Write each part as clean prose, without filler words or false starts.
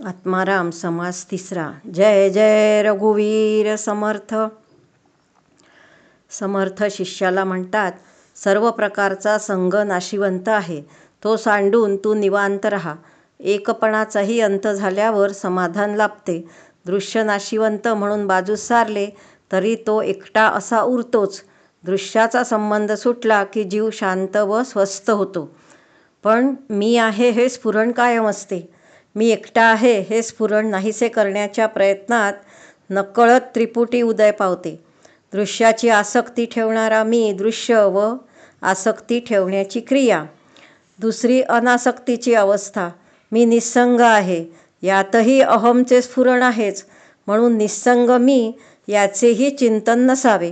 आत्माराम समास तिसरा. जय जय रघुवीर समर्थ. समर्थ शिष्याला म्हणतात, सर्व प्रकारचा संग नाशिवंत आहे, तो सांडून तू निवांत राहा. एकपणाचाही अंत झाल्यावर समाधान लाभते. दृश्य नाशिवंत म्हणून बाजूस सारले तरी तो एकटा असा उरतोच. दृश्याचा संबंध सुटला की जीव शांत व स्वस्थ होतो. पण मी आहे हे स्फुरण कायम असते. मी एकटा आहे हे स्फुरण नाहीसे करण्याच्या प्रयत्नात नकळत त्रिपुटी उदय पावते. दृश्याची आसक्ती ठेवणारा मी दृश्य व आसक्ती ठेवण्याची क्रिया. दुसरी अनासक्तीची अवस्था. मी निस्संग आहे, यातही अहमचे स्फुरण आहेच, म्हणून निस्संग मी याचेही चिंतन नसावे.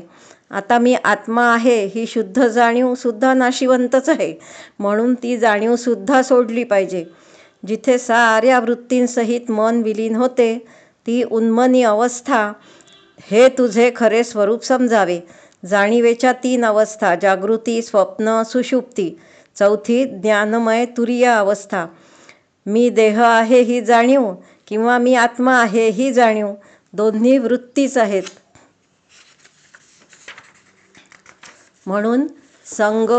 आता मी आत्मा आहे ही शुद्ध जाणीवसुद्धा नाशिवंतच आहे, म्हणून ती जाणीवसुद्धा सोडली पाहिजे. जिथे साऱ्या वृत्तींसहित मन विलीन होते ती उन्मनी अवस्था, हे तुझे खरे स्वरूप समजावे. जाणीवेच्या 3 अवस्था, जागृती, स्वप्न, सुषुप्ती. चौथी ज्ञानमय तुरीय अवस्था. मी देह आहे ही जाणीव किंवा मी आत्मा आहे ही जाणीव, दोन्ही वृत्तीच आहेत. म्हणून संग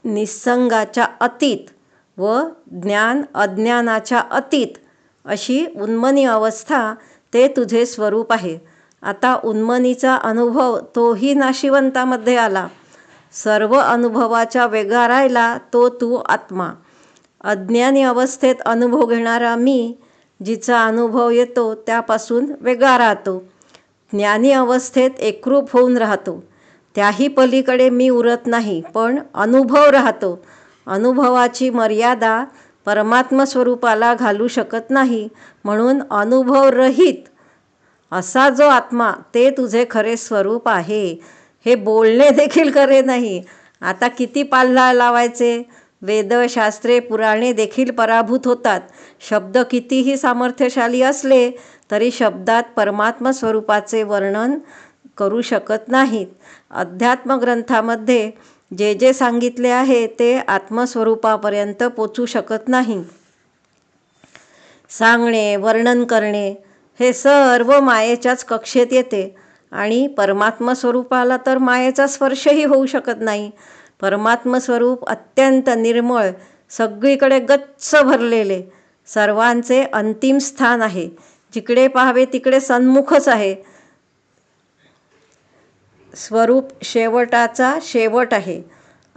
निस्संगाच्या अतीत व ज्ञान अज्ञानाच्या अतीत अशी उन्मनी अवस्था ते तुझे स्वरूप आहे. आता उन्मनीचा अनुभव तोही नाशिवंतामध्ये आला. सर्व अनुभवाच्या वेगा राहिला तो तू आत्मा. अज्ञानी अवस्थेत अनुभव घेणारा मी, जिचा अनुभव येतो त्यापासून वेगळा राहतो. ज्ञानी अवस्थेत एकरूप होऊन राहतो. त्याही पलीकडे मी उरत नाही, पण अनुभव राहतो. अनुभवाची मर्यादा परमात्म स्वरूपाला घालू शकत नाही, म्हणून अनुभवरहित असा जो आत्मा ते तुझे खरे स्वरूप आहे. हे बोलणे देखील खरे नाही. आता किती पाल्हा लावायचे. वेद, शास्त्रे, पुराणे देखील पराभूत होतात. शब्द कितीही सामर्थ्यशाली असले तरी शब्दात परमात्म स्वरूपाचे वर्णन करू शकत नाहीत. अध्यात्म ग्रंथामध्ये जे जे सांगितले आहे ते आत्मस्वरूपापर्यंत पोचू शकत नाही. सांगणे, वर्णन करणे हे सर्व मायेच्याच कक्षेत येते आणि परमात्म स्वरूपाला तर मायेचा स्पर्शही होऊ शकत नाही. परमात्म स्वरूप अत्यंत निर्मळ, सगळीकडे गच्च भरलेले, सर्वांचे अंतिम स्थान आहे. जिकडे पाहावे तिकडे सन्मुखच आहे. स्वरूप शेवटाचा शेवट आहे.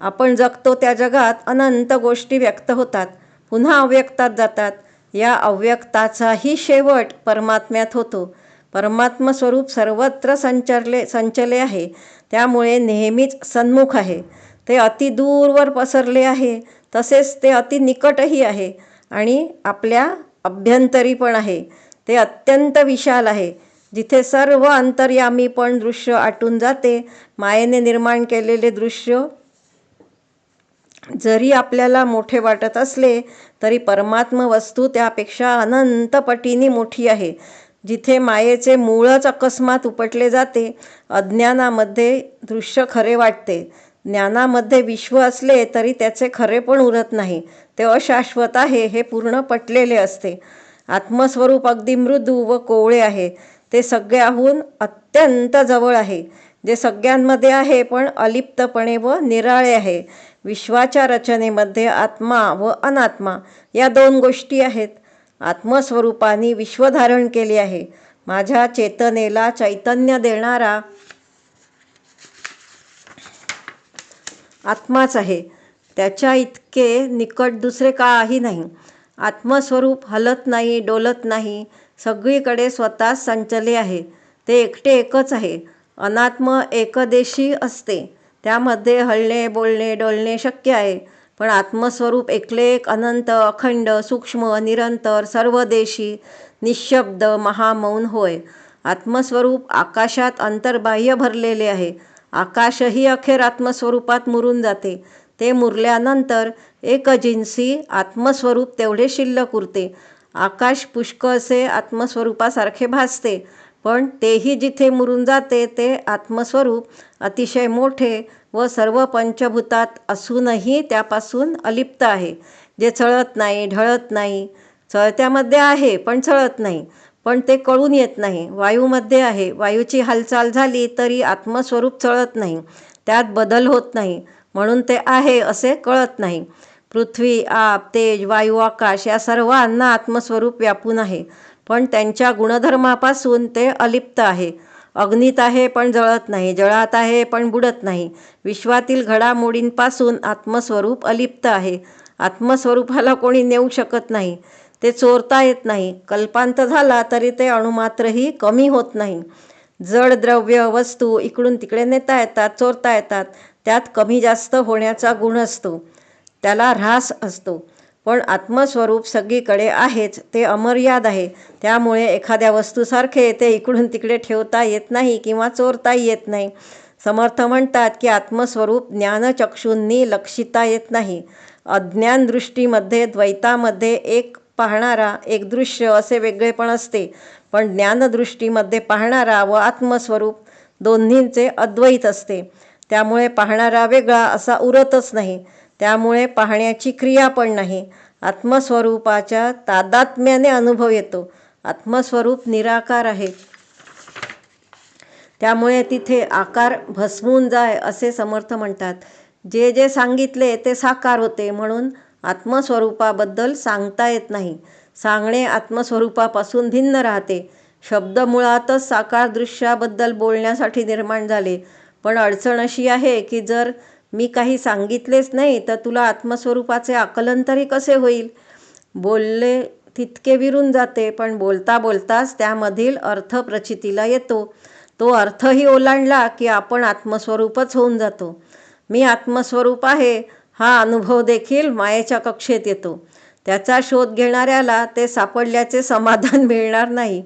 आपण जगतो त्या जगात अनंत गोष्टी व्यक्त होतात, पुन्हा अव्यक्तात जातात. या अव्यक्ताचाही शेवट परमात्म्यात होतो. परमात्म स्वरूप सर्वत्र संचले आहे, त्यामुळे नेहमीच सन्मुख आहे. ते अति दूरवर पसरले आहे, तसेच ते अति निकटही आहे आणि आपल्या अभ्यंतरी पण आहे. ते अत्यंत विशाल आहे, जिथे सर्व अंतर्यामी पण दृश्य आटून जाते. मायेने निर्माण केलेले दृश्य जरी आपल्याला मोठे वाटत असले तरी परमात्म वस्तू त्यापेक्षा अनंत पटीने मोठी आहे. जिथे मायेचे मूळच अकस्मात उपटले जाते, अज्ञानामध्ये दृश्य खरे वाटते. ज्ञानामध्ये विश्व असले तरी त्याचे खरे पण उरत नाही. ते अशाश्वत आहे हे पूर्ण पटलेले असते. आत्मस्वरूप अगदी मृदू व कोवळे आहे. ते सगळ्याहून अत्यंत जवळ आहे, जे सगळ्यांमध्ये आहे पण अलिप्तपणे व निराळे आहे. विश्वाच्या रचनेमध्ये आत्मा व अनात्मा या 2 गोष्टी आहेत. आत्मस्वरूपाने विश्व धारण केले आहे. माझ्या चेतनेला चैतन्य देणारा आत्माच आहे. त्याच्या इतके निकट दुसरे काही नाही. आत्मस्वरूप हलत नाही, डोलत नाही, सगळीकडे स्वतःच संचले आहे. ते एकटे एकच आहे. अनात्म एकदेशी असते, त्यामध्ये हलणे, बोलणे, डोलणे शक्य आहे. पण आत्मस्वरूप एकलेक, अनंत, अखंड, सूक्ष्म, निरंतर, सर्वदेशी, निःशब्द, महामौन होय. आत्मस्वरूप आकाशात अंतर्बाह्य भरलेले आहे. आकाशही अखेर आत्मस्वरूपात मुरून जाते. ते मुरल्यानंतर एकजिन्सी आत्मस्वरूप तेवढे शिल्लक उरते. आकाश पुष्कळसे आत्मस्वरूपासारखे भासते, पण तेही जिथे मुरून जाते ते आत्मस्वरूप अतिशय मोठे व सर्व पंचभूतात असूनही त्यापासून अलिप्त आहे. जे चळत नाही, ढळत नाही, चळत्यामध्ये आहे पण चळत नाही, पण ते कळून येत नाही. वायूमध्ये आहे, वायूची हालचाल झाली तरी आत्मस्वरूप चळत नाही, त्यात बदल होत नाही, म्हणून ते आहे असे कळत नाही. पृथ्वी, आप, तेज, वायू, आकाश या सर्वांना आत्मस्वरूप व्यापून आहे, पण त्यांच्या गुणधर्मापासून ते अलिप्त आहे. अग्नीत आहे पण जळत नाही, जळात आहे पण बुडत नाही. विश्वातील घडामोडींपासून आत्मस्वरूप अलिप्त आहे. आत्मस्वरूपाला कोणी नेऊ शकत नाही, ते चोरता येत नाही. कल्पांत झाला तरी ते अणुमात्रही कमी होत नाही. जड द्रव्य वस्तू इकडून तिकडे नेता येतात, चोरता येतात, त्यात कमी जास्त होण्याचा गुण असतो, त्याला ऱ्हास असतो. पण आत्मस्वरूप सगळीकडे आहेच, ते अमर्याद आहे. त्यामुळे एखाद्या वस्तूसारखे ते इकडून तिकडे ठेवता येत नाही किंवा चोरताही येत नाही. समर्थ म्हणतात की आत्मस्वरूप ज्ञानचक्षूंनी लक्षिता येत नाही. अज्ञान दृष्टीमध्ये द्वैतामध्ये एक पाहणारा एक दृश्य असे वेगळेपण असते, पण ज्ञानदृष्टीमध्ये पाहणारा व आत्मस्वरूप दोन्हींचे अद्वैत असते. त्यामुळे पाहणारा वेगळा असा उरतच नाही, त्यामुळे पाहण्याची क्रिया पण नाही. आत्मस्वरूपाच्या तादात्म्याने अनुभव येतो. आत्मस्वरूप निराकार आहे, त्यामुळे तिथे आकार भस्मून जाय असे समर्थ म्हणतात. जे जे सांगितले ते साकार होते, म्हणून आत्मस्वरूपाबद्दल सांगता येत नाही. सांगणे आत्मस्वरूपापासून भिन्न राहते. शब्द मुळातच साकार दृश्याबद्दल बोलण्यासाठी निर्माण झाले, पण अडचण अशी आहे की जर मी काही सांगितलेच नाही तर तुला आत्मस्वरूपाचे आकलन तरी कसे होईल. बोलले तितके विरून जाते, पण बोलता बोलताच त्यामधील अर्थ प्रचितीला येतो. तो अर्थही ओलांडला की आपण आत्मस्वरूपच होऊन जातो. मी आत्मस्वरूप आहे हा अनुभव देखील मायेच्या कक्षेत येतो. त्याचा शोध घेणाऱ्याला ते सापडल्याचे समाधान मिळणार नाही.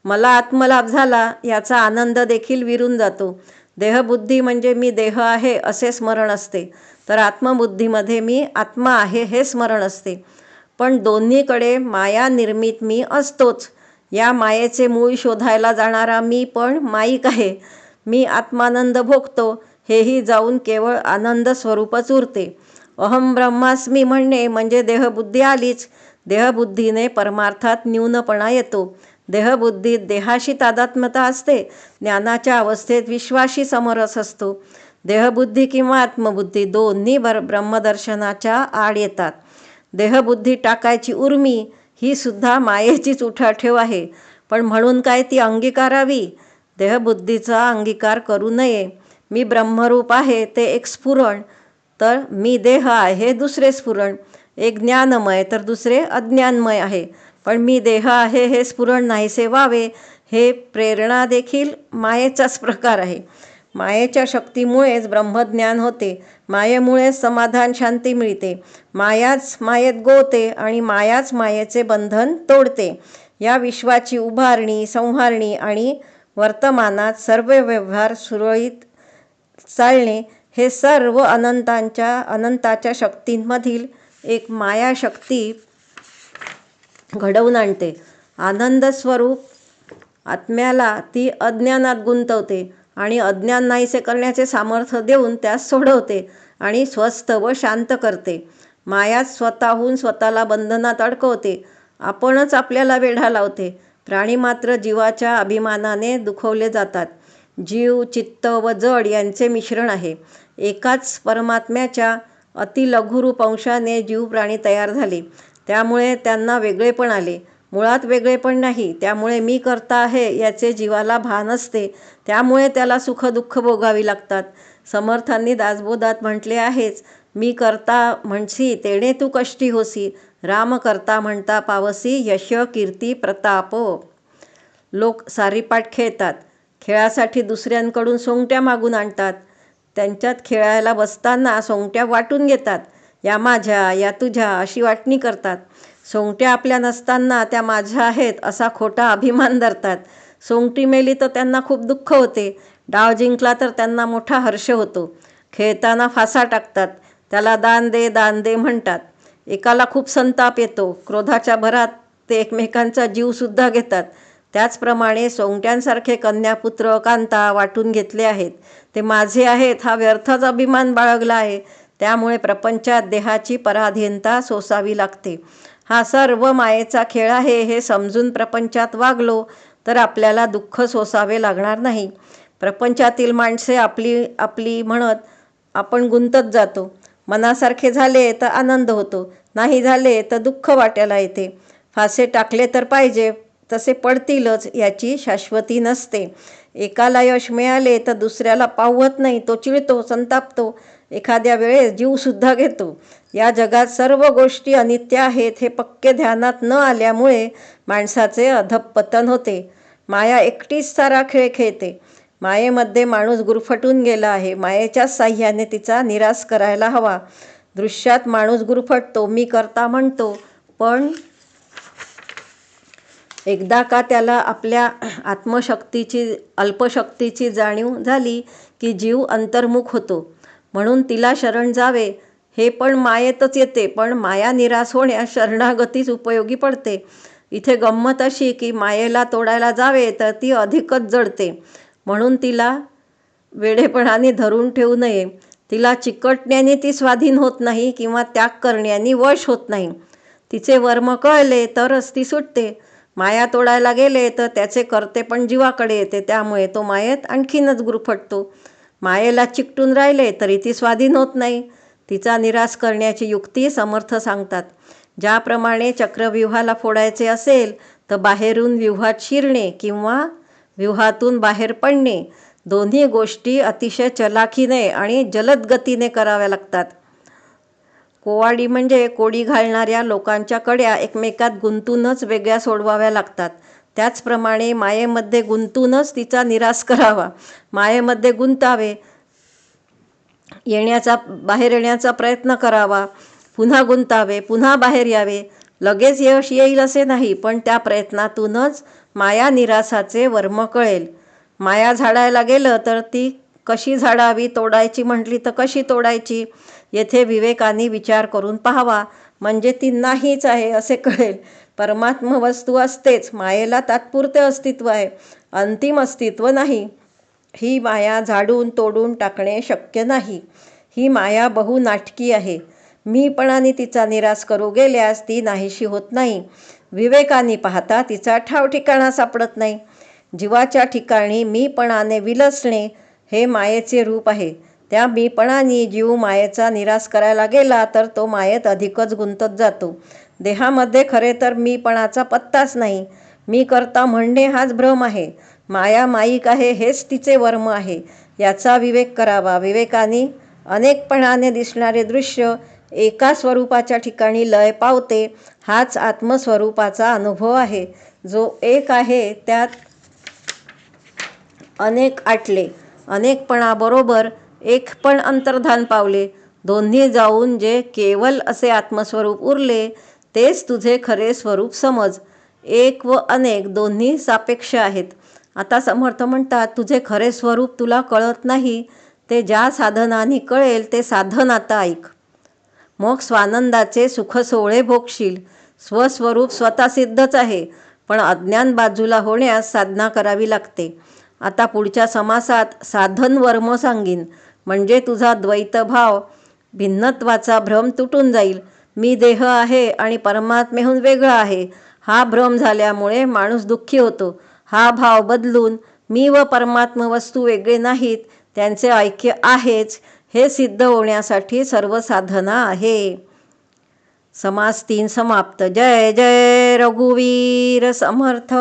मला आत्मलाभ झाला याचा आनंद देखील विरून जातो. देहबुद्धी म्हणजे मी देह आहे असे स्मरण असते, तर आत्मबुद्धीमध्ये मी आत्मा आहे हे स्मरण असते. पण दोन्हीकडे माया निर्मित मी असतोच. या मायेचे मूळ शोधायला जाणारा मी पण माईक आहे. मी आत्मानंद भोगतो हेही जाऊन केवळ आनंद स्वरूपच उरते. अहम ब्रह्मास्मी म्हणणे म्हणजे देहबुद्धी आलीच. देहबुद्धीने परमार्थात न्यूनपणा येतो. देहबुद्धीत देहाशी तादात्म्यता असते, ज्ञानाच्या अवस्थेत विश्वाशी समरस असतो. देहबुद्धी किंवा आत्मबुद्धी दोन्ही ब्रह्मदर्शनाच्या आड येतात. देहबुद्धी टाकायची उर्मी ही सुद्धा मायेचीच उठाठेव आहे, पण म्हणून काय ती अंगीकारावी? देहबुद्धीचा अंगीकार करू नये. मी ब्रह्मरूप आहे ते एक स्फुरण, तर मी देह आहे दुसरे स्फुरण. एक ज्ञानमय तर दुसरे अज्ञानमय आहे, पण मी देह आहे हे स्फुरण नाहीसे व्हावे हे प्रेरणा देखील मायेचाच प्रकार आहे. मायेच्या शक्तीमुळेच ब्रह्मज्ञान होते, मायेमुळेच समाधान शांती मिळते. मायाच मायेत गोवते आणि मायाच मायेचे बंधन तोडते. या विश्वाची उभारणी, संहारणी आणि वर्तमानात सर्व व्यवहार सुरळीत चालणे हे सर्व अनंताच्या शक्तींमधील एक मायाशक्ती घडवून आणते. आनंदस्वरूप आत्म्याला ती अज्ञानात गुंतवते आणि अज्ञान नाहीसे करण्याचे सामर्थ्य देऊन त्यास सोडवते आणि स्वस्थ व शांत करते. मायाच स्वतःहून स्वतःला बंधनात अडकवते, आपणच आपल्याला वेढा लावते. प्राणी मात्र जीवाच्या अभिमानाने दुखवले जातात. जीव, चित्त व जड यांचे मिश्रण आहे. एकाच परमात्म्याच्या अतिलघुरूप अंशाने जीव प्राणी तयार झाले, त्यामुळे त्यांना वेगळेपण आले. मुळात वेगळेपण नाही, त्यामुळे मी करता आहे याचे जीवाला भान असते, त्यामुळे त्याला सुख दुःख भोगावी लागतात. समर्थांनी दासबोधात म्हटले आहेच, मी करता म्हणसी तेणे तू कष्टी होसी, राम करता म्हणता पावसी यश कीर्ती प्रताप. लोक सारीपाट खेळतात, खेळासाठी दुसऱ्यांकडून सोंगट्या मागून आणतात. त्यांच्यात खेळायला बसताना सोंगट्या वाटून घेतात. या माझ्या, या तुझ्या अशी वाटणी करतात. सोंगट्या आपल्या नसताना त्या माझ्या आहेत असा खोटा अभिमान धरतात. सोंगटी मेली तर त्यांना खूप दुःख होते, डाव जिंकला तर त्यांना मोठा हर्ष होतो. खेळताना फासा टाकतात, त्याला दान दे दान दे म्हणतात. एकाला खूप संताप येतो, क्रोधाच्या भरात ते एकमेकांचा जीवसुद्धा घेतात. त्याचप्रमाणे सोंगट्यांसारखे कन्यापुत्र कांता वाटून घेतले आहेत. ते माझे आहेत हा व्यर्थच अभिमान बाळगला आहे, त्यामुळे प्रपंचात देहाची पराधीनता सोसावी लागते. हा सर्व मायेचा खेळ आहे हे समजून प्रपंचात वागलो तर आपल्याला दुःख सोसावे लागणार नाही. प्रपंचातील माणसे आपली आपली म्हणत आपण गुंतत जातो. मनासारखे झाले तर आनंद होतो, नाही झाले तर दुःख वाट्याला येते. फासे टाकले तर पाहिजे, तसे पडतीलच याची शाश्वती नसते. एकाला यश मिळाले तर दुसऱ्याला पावत नाही, तो चिडतो, संतापतो, एखाद्या वेळेस जीवसुद्धा घेतो. या जगात सर्व गोष्टी अनित्य आहेत हे पक्के ध्यानात न आल्यामुळे माणसाचे अधःपतन होते. माया एकटीच सारा खेळ खेळते. मायेमध्ये माणूस गुरफटून गेला आहे. मायेच्याच साह्याने तिचा निराश करायला हवा. दृश्यात माणूस गुरफटतो, मी करता म्हणतो, पण एकदा का त्याला आपल्या आत्मशक्तीची अल्पशक्तीची जाणीव झाली की जीव अंतर्मुख होतो. म्हणून तिला शरण जावे हे पण मायेतच येते. पण माया निराश होण्यास शरणागतीच उपयोगी पडते. इथे गंमत अशी की मायेला तोडायला जावे तर ती अधिकच जडते. म्हणून तिला वेडेपणाने धरून ठेवू नये. तिला चिकटण्याने ती स्वाधीन होत नाही किंवा त्याग करण्याने वश होत नाही. तिचे वर्म कळले तरच ती सुटते. माया तोडायला गेले तर त्याचे करते पण जीवाकडे येते. त्यामुळे तो मायेत आणखीनच गुरफटतो. मायेला चिकटून राहिले तरी ती स्वाधीन होत नाही. तिचा निराश करण्याची युक्ती समर्थ सांगतात. ज्याप्रमाणे चक्रव्यूहाला फोडायचे असेल तर बाहेरून व्यूहात शिरणे किंवा व्यूहातून बाहेर पडणे, दोन्ही गोष्टी अतिशय चलाखीने आणि जलद गतीने कराव्या लागतात. कोवाडी म्हणजे कोडी घालणाऱ्या लोकांच्या कड्या एकमेकात गुंतूनच वेगळ्या सोडवाव्या लागतात. त्याचप्रमाणे मायेमध्ये गुंतूनच तिचा निराश करावा. मायेमध्ये गुंतावे, बाहेर येण्याचा प्रयत्न करावा, पुन्हा गुंतावे, पुन्हा बाहेर यावे. लगेच यश येईल असे नाही, पण त्या प्रयत्नातूनच माया निराशाचे वर्म कळेल. माया झाडायला गेलं तर ती कशी झाडावी, तोडायची म्हटली तर कशी तोडायची, येथे विवेकाने विचार करून पाहावा. म्हणजे ती नाहीच आहे असे कळेल. परमात्म वस्तू असतेच. मायेला तात्पुरते अस्तित्व आहे, अंतिम अस्तित्व नाही. ही माया झाडून तोडून टाकणे शक्य नाही. ही माया बहुनाटकी आहे. मीपणाने तिचा निराश करू गेल्यास ती नाहीशी होत नाही. विवेकाने पाहता तिचा ठाव ठिकाणा सापडत नाही. जीवाच्या ठिकाणी मीपणाने विलसणे हे मायेचे रूप आहे. त्या मीपणाने जीव मायेचा निराश करायला गेला तर तो मायेत अधिकच गुंतत जातो. देहामध्ये खरे तर मीपणाचा पत्ताच नाही. मी करता म्हणणे हाच भ्रम आहे. माया माईक आहे हेच तिचे वर्म आहे. याचा विवेक करावा. विवेकाने अनेकपणाने दिसणारे दृश्य एका स्वरूपाच्या ठिकाणी लय पावते. हाच आत्मस्वरूपाचा अनुभव आहे. जो एक आहे त्यात अनेक आटले. अनेकपणाबरोबर एक पण अंतर्धान पावले. दोन्ही जाऊन जे केवल असे आत्मस्वरूप उरले तेच तुझे खरे स्वरूप समज. एक व अनेक दोन्ही सापेक्ष आहेत. आता समर्थ म्हणतात, तुझे खरे स्वरूप तुला कळत नाही, ते ज्या साधनाने कळेल ते साधन आता ऐक. मग स्वानंदाचे सुख सोहळे भोगशील. स्वस्वरूप स्वतः सिद्धच आहे, पण अज्ञान बाजूला होण्यास साधना करावी लागते. आता पुढच्या समासात साधन वर्म सांगीन. म्हणजे तुझा द्वैतभाव, भिन्नत्वाचा भ्रम तुटून जाईल. मी देह आहे आणि परमात्मेहून वेगळा आहे हा भ्रम झाल्यामुळे माणूस दुःखी होतो. हा भाव बदलून मी व परमात्म वस्तू वेगळे नाहीत, त्यांचे ऐक्य आहेच हे सिद्ध होण्यासाठी सर्व साधना आहे. समास 3 समाप्त. जय जय रघुवीर समर्थ.